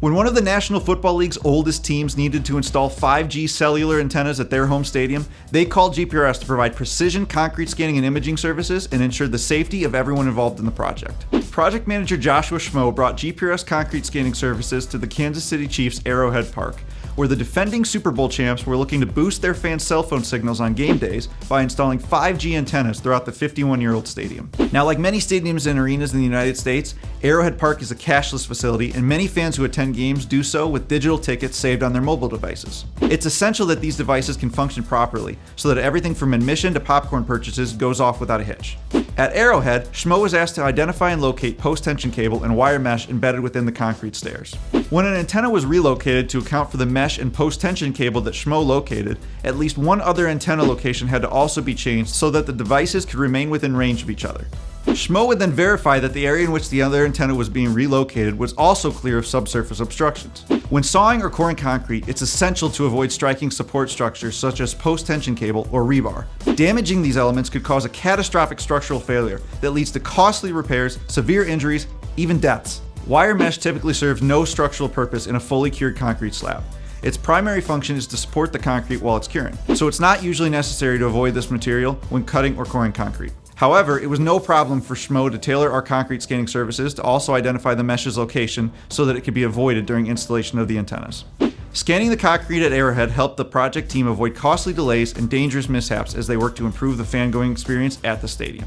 When one of the National Football League's oldest teams needed to install 5G cellular antennas at their home stadium, they called GPRS to provide precision concrete scanning and imaging services and ensure the safety of everyone involved in the project. Project manager Joshua Schmo brought GPRS concrete scanning services to the Kansas City Chiefs' Arrowhead Park, where the defending Super Bowl champs were looking to boost their fans' cell phone signals on game days by installing 5G antennas throughout the 51-year-old stadium. Now, like many stadiums and arenas in the United States, Arrowhead Park is a cashless facility, and many fans who attend games do so with digital tickets saved on their mobile devices. It's essential that these devices can function properly, so that everything from admission to popcorn purchases goes off without a hitch. At Arrowhead, Schmo was asked to identify and locate post-tension cable and wire mesh embedded within the concrete stairs. When an antenna was relocated to account for the mesh and post-tension cable that Schmo located, at least one other antenna location had to also be changed so that the devices could remain within range of each other. Schmo would then verify that the area in which the other antenna was being relocated was also clear of subsurface obstructions. When sawing or coring concrete, it's essential to avoid striking support structures such as post-tension cable or rebar. Damaging these elements could cause a catastrophic structural failure that leads to costly repairs, severe injuries, even deaths. Wire mesh typically serves no structural purpose in a fully cured concrete slab. Its primary function is to support the concrete while it's curing, so it's not usually necessary to avoid this material when cutting or coring concrete. However, it was no problem for Schmo to tailor our concrete scanning services to also identify the mesh's location so that it could be avoided during installation of the antennas. Scanning the concrete at Arrowhead helped the project team avoid costly delays and dangerous mishaps as they worked to improve the fan-going experience at the stadium.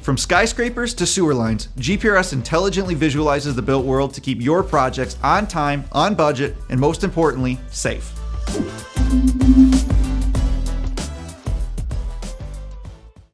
From skyscrapers to sewer lines, GPRS intelligently visualizes the built world to keep your projects on time, on budget, and most importantly, safe.